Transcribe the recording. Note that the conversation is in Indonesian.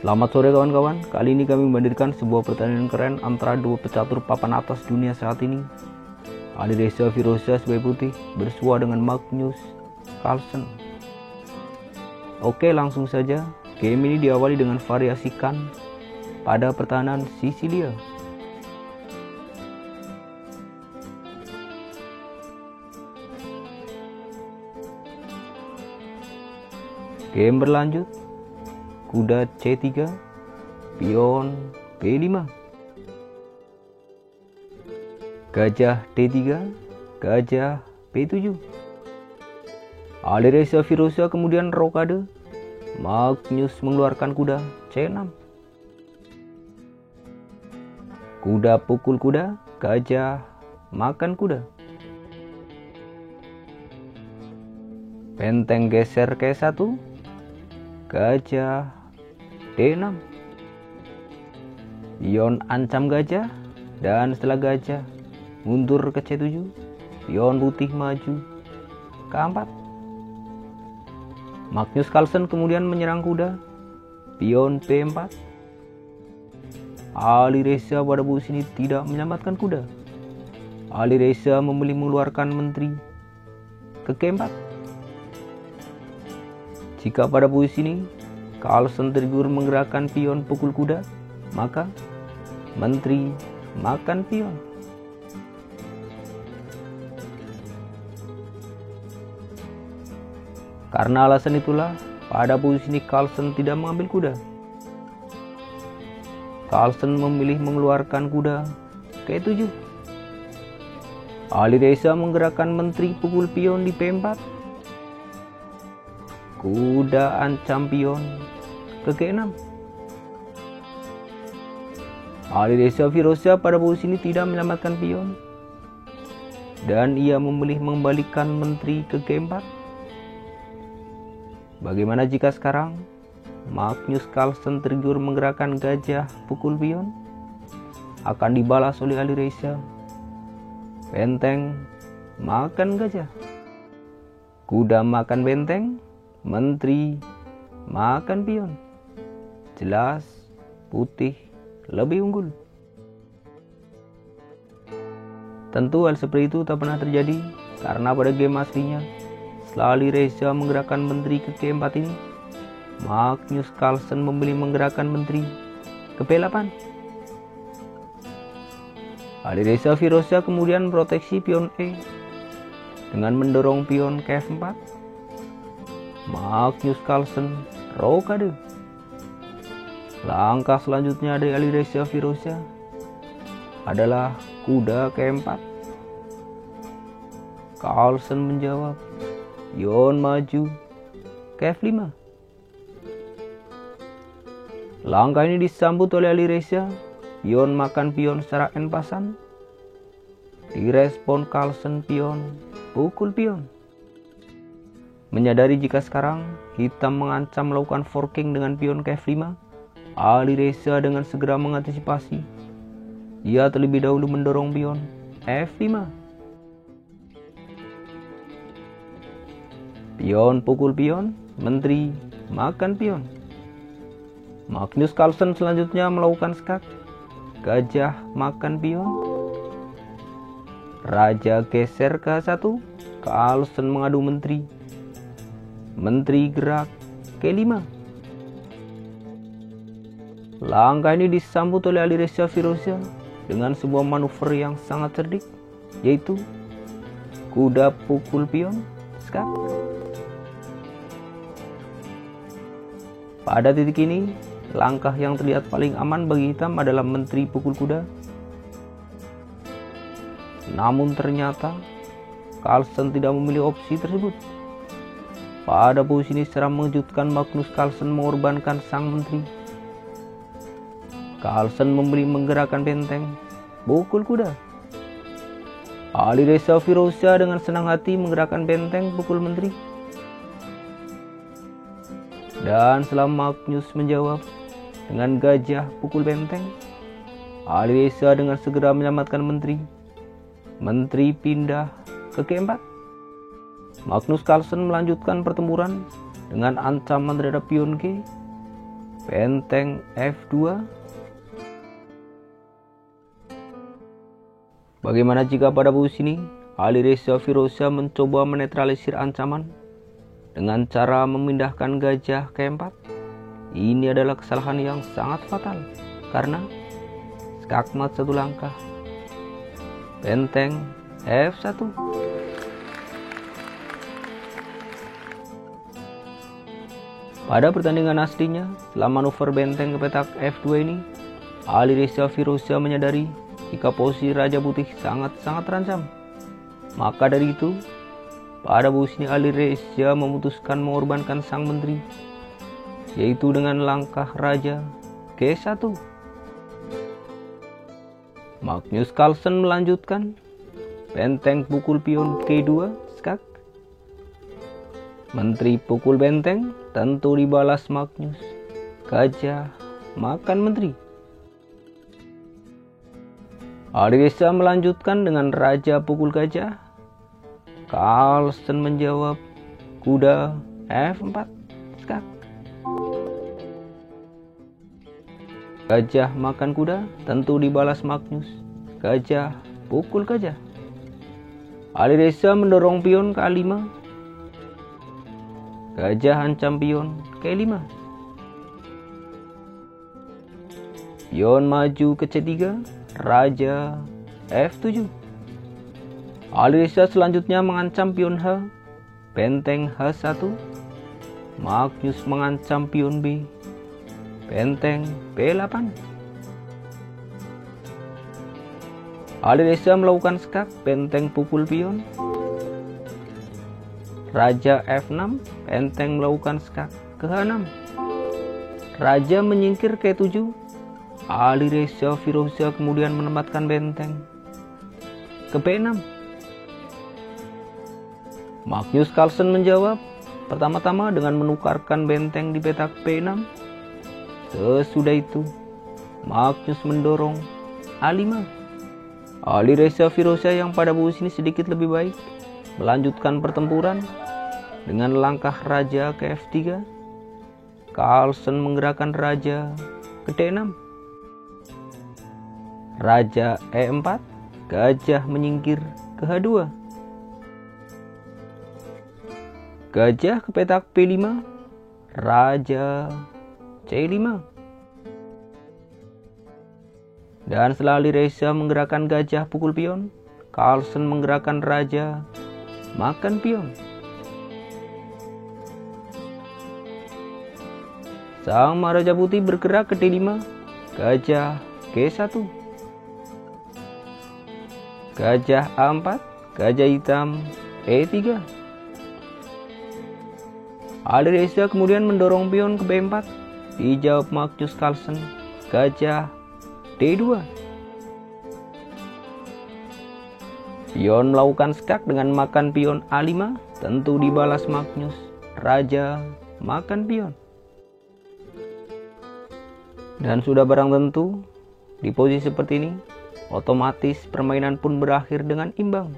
Selamat sore kawan-kawan, kali ini kami menghadirkan sebuah pertandingan keren antara dua pecatur papan atas dunia saat ini. Alireza Firoza sebagai putih bersua dengan Magnus Carlsen. Oke, langsung saja. Game ini diawali dengan variasi kan pada pertahanan Sisilia. Game berlanjut. Kuda C3, pion B5, gajah D3, gajah B7. Alireza Firoza kemudian rokade. Magnus mengeluarkan kuda C6. Kuda pukul kuda, gajah makan kuda. Benteng geser ke 1, gajah D6. Pion ancam gajah, dan setelah gajah mundur ke C7, pion putih maju ke 4. Magnus Carlsen kemudian menyerang kuda, pion B4. Alireza pada posisi ini tidak menyelamatkan kuda. Alireza memilih mengeluarkan menteri ke G4. Jika pada posisi ini Carlsen tergiur menggerakkan pion pukul kuda, maka menteri makan pion. Karena alasan itulah, pada posisi ini Carlsen tidak mengambil kuda. Carlsen memilih mengeluarkan kuda ke 7. Alireza menggerakkan menteri pukul pion di P4. Kuda ancam pion ke G6. Alireza Firoza pada posisi ini tidak menyelamatkan pion, dan ia memilih mengembalikan menteri ke G4. Bagaimana jika sekarang Magnus Carlsen tergiur menggerakkan gajah pukul pion? Akan dibalas oleh Alireza. Benteng makan gajah. Kuda makan benteng, menteri makan pion. Jelas putih lebih unggul. Tentu hal seperti itu tak pernah terjadi, karena pada game aslinya setelah Alireza menggerakkan menteri ke G4 ini, Magnus Carlsen memilih menggerakkan menteri ke P8. Alireza Firoza kemudian memproteksi pion E dengan mendorong pion ke F4. Magnus Carlsen rokade. Langkah selanjutnya dari Alireza Firoza adalah kuda ke 4. Carlsen menjawab, pion maju ke F5. Langkah ini disambut oleh Alireza, pion makan pion secara en passant. Direspon Carlsen, pion pukul pion. Menyadari jika sekarang hitam mengancam melakukan forking dengan pion ke F5, Alireza dengan segera mengantisipasi. Ia terlebih dahulu mendorong pion F5. Pion pukul pion, menteri makan pion. Magnus Carlsen selanjutnya melakukan skak, gajah makan pion. Raja geser ke 1, Carlsen mengadu menteri. Menteri gerak ke 5. Langkah ini disambut oleh Alireza Firoza dengan sebuah manuver yang sangat cerdik, yaitu kuda pukul pion skak. Pada titik ini, langkah yang terlihat paling aman bagi hitam adalah menteri pukul kuda. Namun ternyata Carlsen tidak memilih opsi tersebut. Pada posisi ini secara mengejutkan Magnus Carlsen mengorbankan sang menteri. Carlsen memilih menggerakkan benteng pukul kuda. Alireza Firoza dengan senang hati menggerakkan benteng pukul menteri. Dan setelah Magnus menjawab dengan gajah pukul benteng, Alireza dengan segera menyelamatkan menteri. Menteri pindah ke G4. Magnus Carlsen melanjutkan pertempuran dengan ancaman terhadap pion G. benteng F2. Bagaimana jika pada posisi ini Ali Reza Firoza mencoba menetralisir ancaman dengan cara memindahkan gajah ke 4? Ini adalah kesalahan yang sangat fatal karena skakmat 1 langkah, benteng F1. Pada pertandingan aslinya, setelah manuver benteng ke petak F2 ini, Ali Reza Firoza menyadari jika posisi Raja Putih sangat-sangat terancam. Maka dari itu, pada posisi ini Ali Reza memutuskan mengorbankan sang menteri, yaitu dengan langkah Raja G1. Magnus Carlsen melanjutkan, benteng pukul pion G2 skak. Menteri pukul benteng, tentu dibalas Magnus. Gajah makan menteri. Ali Reza melanjutkan dengan Raja pukul gajah. Carlsen menjawab, kuda F4 skak. Gajah makan kuda, tentu dibalas Magnus. Gajah pukul gajah. Ali Reza mendorong pion ke A5. Gajah ancam pion ke 5. Pion maju ke C3, Raja F7. Ali Reza selanjutnya mengancam pion H, benteng H1. Magnus mengancam pion B, benteng B8. Ali Reza melakukan skak, benteng pukul pion. Raja F6, benteng melakukan skak ke H6. Raja menyingkir ke 7. Ali Reza Firoza kemudian menempatkan benteng ke B6. Magnus Carlsen menjawab, pertama-tama dengan menukarkan benteng di petak B6. Sesudah itu, Magnus mendorong A5. Ali Reza Firoza yang pada posisi ini sedikit lebih baik melanjutkan pertempuran dengan langkah Raja ke F3. Carlsen menggerakkan Raja ke D6. Raja E4, gajah menyingkir ke H2. Gajah ke petak P5, Raja C5. Dan setelah Ali Reza menggerakkan gajah pukul pion, Carlsen menggerakkan Raja makan pion. Sang Maharaja Putih bergerak ke D5, gajah G1. Gajah A4, gajah hitam E3. Ali Reza kemudian mendorong pion ke B4. Dijawab Magnus Carlsen, gajah D2. Pion melakukan skak dengan makan pion A5, tentu dibalas Magnus. Raja makan pion. Dan sudah barang tentu, di posisi seperti ini, otomatis permainan pun berakhir dengan imbang.